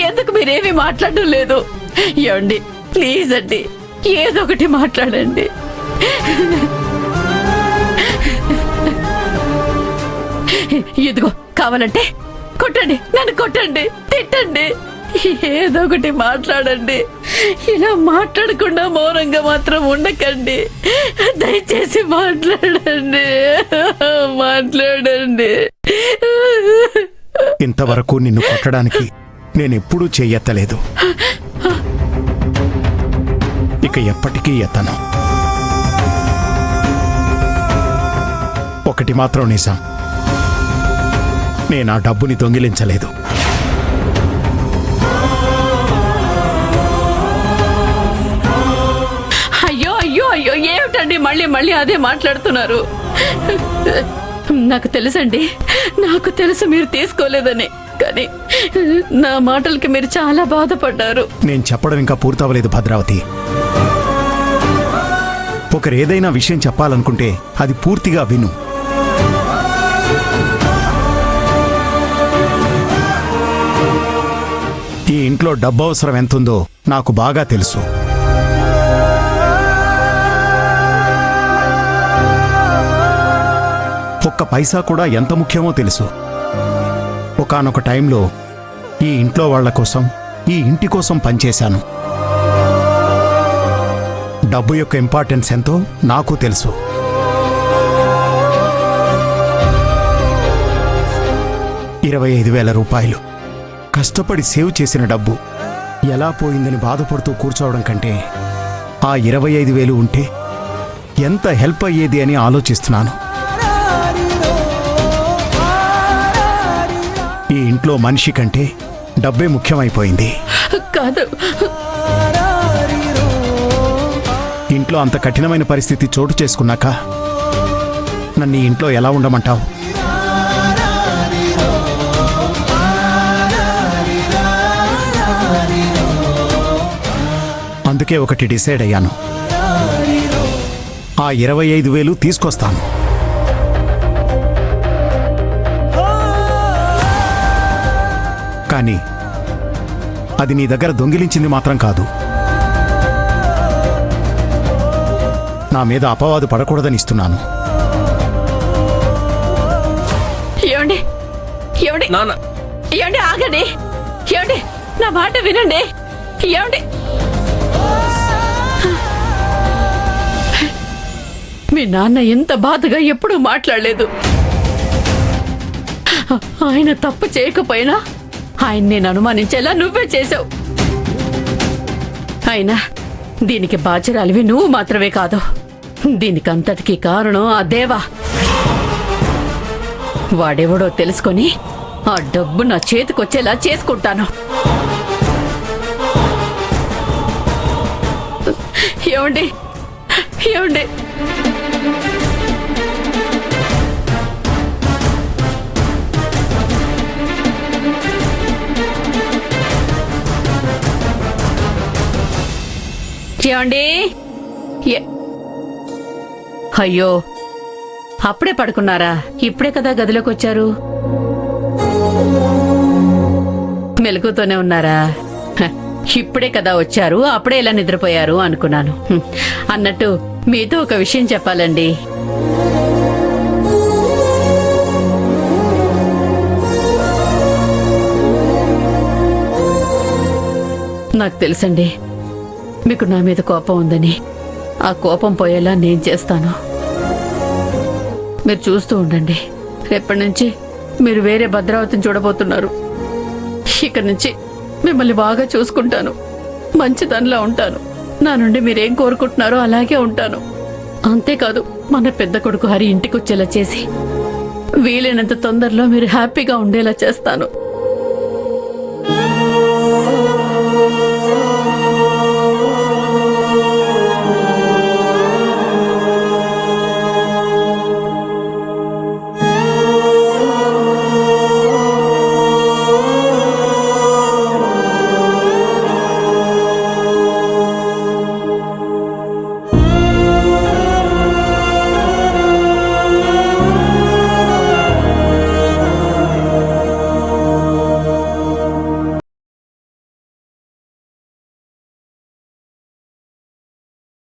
ఎందుకు మీరేమీ మాట్లాడడం లేదు? ఏమండి, ప్లీజ్ అండి, ఏదో ఒకటి మాట్లాడండి. ఇదిగో కావాలంటే కొట్టండి, నన్ను కొట్టండి, తిట్టండి, ఏదో ఒకటి మాట్లాడండి. ఇలా మాట్లాడకుండా మౌనంగా మాత్రం ఉండకండి. దయచేసి మాట్లాడండి, మాట్లాడండి. ఇంతవరకు నిన్ను కొట్టడానికి నేనెప్పుడూ చెయ్యెత్తలేదు, ఇక ఎప్పటికీ ఎత్తను. ఒకటి మాత్రం నిజం, నేను ఆ డబ్బుని దొంగిలించలేదు. అయ్యో అయ్యో అయ్యో, ఏమిటండి మళ్ళీ మళ్ళీ అదే మాట్లాడుతున్నారు? నాకు తెలుసండి, నాకు తెలుసు మీరు తీసుకోలేదని, కానీ నా మాటలకి మీరు చాలా బాధపడ్డారు. నేను చెప్పడం ఇంకా పూర్తవలేదు భద్రావతి. ఒకరు ఏదైనా విషయం చెప్పాలనుకుంటే అది పూర్తిగా విను. ఈ ఇంట్లో డబ్బు అవసరం ఎంతుందో నాకు బాగా తెలుసు. ఒక్క పైసా కూడా ఎంత ముఖ్యమో తెలుసు. ఒకానొక టైంలో ఈ ఇంట్లో వాళ్ల కోసం, ఈ ఇంటి కోసం పనిచేశాను. డబ్బు యొక్క ఇంపార్టెన్స్ ఎంతో నాకు తెలుసు. ₹25,000 కష్టపడి సేవ్ చేసిన డబ్బు ఎలా పోయిందని బాధపడుతూ కూర్చోవడం కంటే ఆ 25,000 ఉంటే ఎంత హెల్ప్ అయ్యేది అని ఆలోచిస్తున్నాను. ఈ ఇంట్లో మనిషి కంటే డబ్బే ముఖ్యమైపోయింది. కాదు, ఇంట్లో అంత కఠినమైన పరిస్థితి చోటు చేసుకున్నాక నన్ను ఈ ఇంట్లో ఎలా ఉండమంటావు? అందుకే ఒకటి డిసైడ్ అయ్యాను, ఆ 25,000 తీసుకొస్తాను. కానీ అది నీ దగ్గర దొంగిలించింది మాత్రం కాదు. నా మీద అపవాదు పడకూడదని ఇస్తున్నాను. ఏమండి, ఏమండి, ఏమండి, ఆగండి, ఏమండి, నా మాట వినండి, ఏమండి. మీ నాన్న ఎంత బాధగా ఎప్పుడూ మాట్లాడలేదు. ఆయన తప్పు చేయకపోయినా ఆయన నేను అనుమానించేలా నువ్వే చేశావు. అయినా దీనికి బాధ్యురాలివి నువ్వు మాత్రమే కాదు, దీనికంతటికీ కారణం ఆ దేవా. వాడెవడో తెలుసుకొని ఆ డబ్బు నా చేతికొచ్చేలా చేసుకుంటాను. ఏమండి, ఏమండి, ఏమండి, అయ్యో అప్పుడే పడుకున్నారా? ఇప్పుడే కదా గదిలోకి వచ్చారు. మెలకుతోనే ఉన్నారా? ఇప్పుడే కదా వచ్చారు, అప్పుడే ఇలా నిద్రపోయారు అనుకున్నాను. అన్నట్టు మీతో ఒక విషయం చెప్పాలండి. నాకు తెలుసండి మీకు నా మీద కోపం ఉందని. ఆ కోపం పోయేలా నేను చేస్తాను. మీరు చూస్తూ ఉండండి. రేపటి నుంచి మీరు వేరే భద్రావతిని చూడబోతున్నారు. ఇక నుంచి మిమ్మల్ని బాగా చూసుకుంటాను, మంచిదనిలా ఉంటాను. నా నుండి మీరేం కోరుకుంటున్నారో అలాగే ఉంటాను. అంతేకాదు, మన పెద్ద కొడుకు హరి ఇంటికి వచ్చేలా చేసి వీలైనంత తొందరలో మీరు హ్యాపీగా ఉండేలా చేస్తాను.